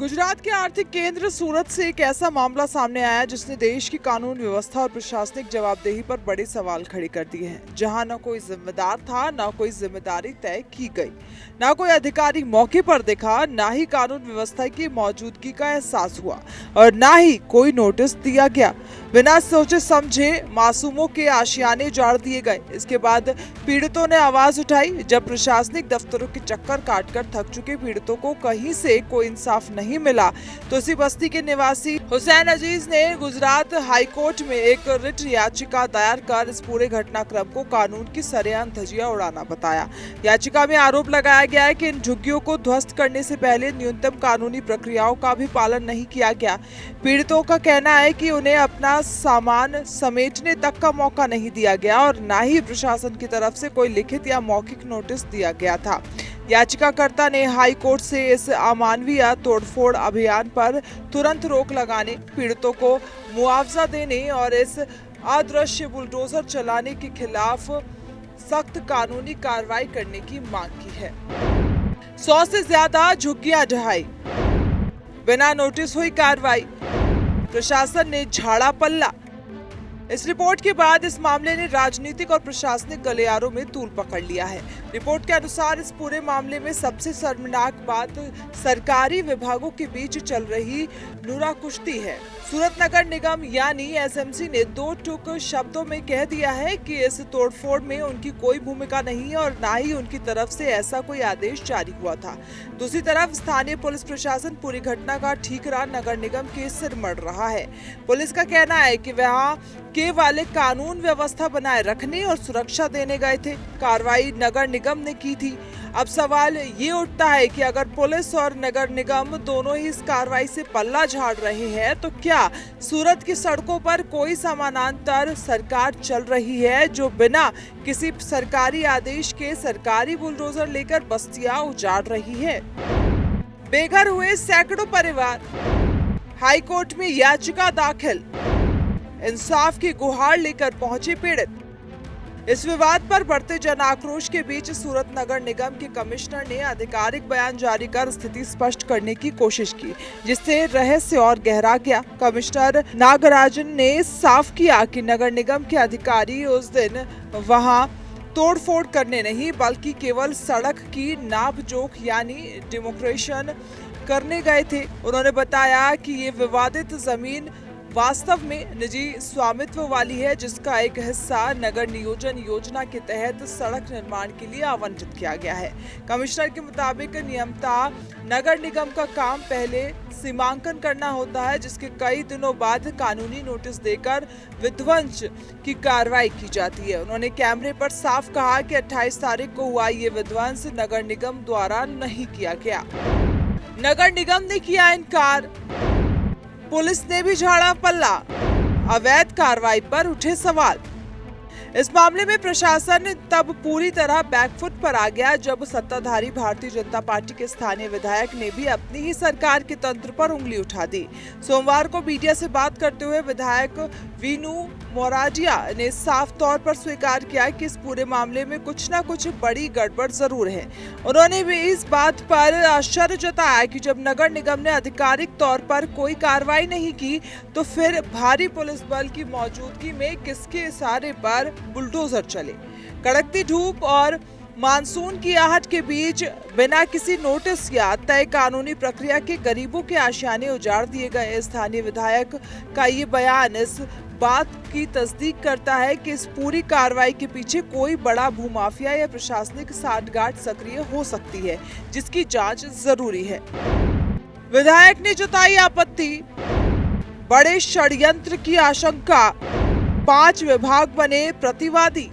गुजरात के आर्थिक केंद्र सूरत से एक ऐसा मामला सामने आया जिसने देश की कानून व्यवस्था और प्रशासनिक जवाबदेही पर बड़े सवाल खड़े कर दिए हैं। जहां न कोई जिम्मेदार था, न कोई जिम्मेदारी तय की गई, न कोई अधिकारी मौके पर दिखा, न ही कानून व्यवस्था की मौजूदगी का एहसास हुआ और न ही कोई नोटिस दिया गया। बिना सोचे समझे मासूमों के आशियाने उजाड़ दिए गए। इसके बाद पीड़ितों ने आवाज उठाई। जब प्रशासनिक दफ्तरों के चक्कर काटकर थक चुके पीड़ितों को कहीं से कोई इंसाफ नहीं मिला तो इसी बस्ती के निवासी हुसैन अजीज ने गुजरात हाईकोर्ट में एक रिट याचिका दायर कर इस पूरे घटनाक्रम को कानून की सरेआम धज्जियां उड़ाना बताया। याचिका में आरोप लगाया गया है कि इन झुग्गियों को ध्वस्त करने से पहले न्यूनतम कानूनी प्रक्रियाओं का भी पालन नहीं किया गया। पीड़ितों का कहना है कि उन्हें अपना सामान समेटने तक का मौका नहीं दिया गया और न ही प्रशासन की तरफ से कोई लिखित या मौखिक नोटिस दिया गया था। याचिकाकर्ता ने हाई कोर्ट से इस अमानवीय तोड़फोड़ अभियान पर तुरंत रोक लगाने, पीड़ितों को मुआवजा देने और इस अदृश्य बुलडोजर चलाने के खिलाफ सख्त कानूनी कार्रवाई करने की मांग की है। 100 से ज्यादा झुग्गियां ढहाई, बिना नोटिस हुई कार्रवाई, प्रशासन ने झाड़ा पल्ला। इस रिपोर्ट के बाद इस मामले ने राजनीतिक और प्रशासनिक गलियारों में तूल पकड़ लिया है। रिपोर्ट के अनुसार इस पूरे मामले में सबसे शर्मनाक बात सरकारी विभागों के बीच चल रही नूरा कुश्ती है। सूरत नगर निगम यानी एसएमसी ने दो टूक शब्दों में कह दिया है कि इस तोड़फोड़ में उनकी कोई भूमिका नहीं और न ही उनकी तरफ से ऐसा कोई आदेश जारी हुआ था। दूसरी तरफ स्थानीय पुलिस प्रशासन पूरी घटना का ठीकरा नगर निगम के सिर मढ़ रहा है। पुलिस का कहना है कि वहां केवल कानून व्यवस्था बनाए रखने और सुरक्षा देने गए थे, कार्रवाई नगर निगम ने की थी। अब सवाल ये उठता है कि अगर पुलिस और नगर निगम दोनों ही इस कार्रवाई से पल्ला झाड़ रहे हैं तो क्या सूरत की सड़कों पर कोई समानांतर सरकार चल रही है जो बिना किसी सरकारी आदेश के सरकारी बुलडोजर लेकर बस्तियां उजाड़ रही है? बेघर हुए सैकड़ों परिवार, हाईकोर्ट में याचिका दाखिल, इंसाफ की गुहार लेकर पहुंचे पीड़ित। इस विवाद पर बढ़ते जन आक्रोश के बीच सूरत नगर निगम के कमिश्नर ने आधिकारिक बयान जारी कर स्थिति स्पष्ट करने की कोशिश की, जिससे रहस्य और गहरा गया। कमिश्नर नागराजन ने साफ किया कि नगर निगम के अधिकारी उस दिन वहां तोड़फोड़ करने नहीं बल्कि केवल सड़क की नापजोख यानी डेमोक्रेशन करने गए थे। उन्होंने बताया कि ये विवादित जमीन वास्तव में निजी स्वामित्व वाली है, जिसका एक हिस्सा नगर नियोजन योजना के तहत सड़क निर्माण के लिए आवंटित किया गया है। कमिश्नर के मुताबिक नियमतः नगर निगम का काम पहले सीमांकन करना होता है, जिसके कई दिनों बाद कानूनी नोटिस देकर विध्वंस की कार्रवाई की जाती है। उन्होंने कैमरे पर साफ कहा कि 28 तारीख को हुआ ये विध्वंस नगर निगम द्वारा नहीं किया गया। नगर निगम ने किया इनकार, पुलिस ने भी झाड़ा पल्ला, अवैध कार्रवाई पर उठे सवाल। इस मामले में प्रशासन तब पूरी तरह बैकफुट पर आ गया जब सत्ताधारी भारतीय जनता पार्टी के स्थानीय विधायक ने भी अपनी ही सरकार के तंत्र पर उंगली उठा दी। सोमवार को मीडिया से बात करते हुए विधायक वीनू मोराजिया ने साफ तौर पर स्वीकार किया कि इस पूरे मामले में कुछ न कुछ बड़ी गड़बड़ जरूर है। उन्होंने भी इस बात पर आश्चर्य जताया कि जब नगर निगम ने आधिकारिक तौर पर कोई कार्रवाई नहीं की तो फिर भारी पुलिस बल की मौजूदगी में किसके इशारे पर बुलडोजर चले। कड़कती धूप और मानसून की आहट के बीच बिना किसी नोटिस या तय कानूनी प्रक्रिया के गरीबों के आशियाने उजाड़ दिए गए। स्थानीय विधायक का ये बयान इस बात की तस्दीक करता है कि इस पूरी कार्रवाई के पीछे कोई बड़ा भूमाफिया या प्रशासनिक सांठगांठ सक्रिय हो सकती है, जिसकी जांच जरूरी है। विधायक ने जताई आपत्ति, बड़े षड्यंत्र की आशंका, 5 विभाग बने प्रतिवादी।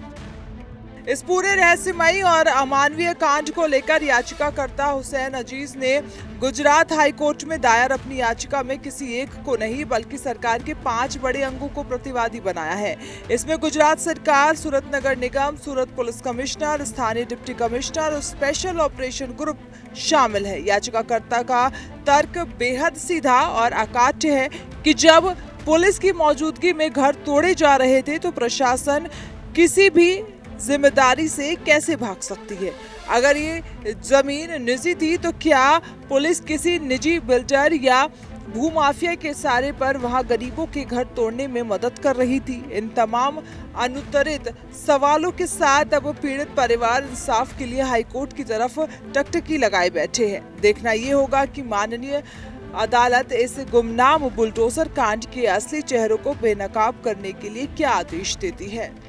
इस पूरे रहस्यमयी और अमानवीय कांड को लेकर याचिकाकर्ता हुसैन अजीज ने गुजरात हाईकोर्ट में दायर अपनी याचिका में किसी एक को नहीं बल्कि सरकार के 5 बड़े अंगों को प्रतिवादी बनाया है। इसमें गुजरात सरकार, सूरत नगर निगम, सूरत पुलिस कमिश्नर, स्थानीय डिप्टी कमिश्नर और स्पेशल ऑपरेशन ग्रुप शामिल है। याचिकाकर्ता का तर्क बेहद सीधा और अकाट्य है कि जब पुलिस की मौजूदगी में घर तोड़े जा रहे थे तो प्रशासन किसी भी जिम्मेदारी से कैसे भाग सकती है। अगर ये जमीन निजी थी तो क्या पुलिस किसी निजी बिल्डर या भूमाफिया के इशारे पर वहां गरीबों के घर तोड़ने में मदद कर रही थी? इन तमाम अनुत्तरित सवालों के साथ अब पीड़ित परिवार इंसाफ के लिए हाईकोर्ट की तरफ टकटकी लगाए बैठे हैं। देखना ये होगा कि माननीय अदालत इस गुमनाम बुलडोजर कांड के असली चेहरों को बेनकाब करने के लिए क्या आदेश देती है।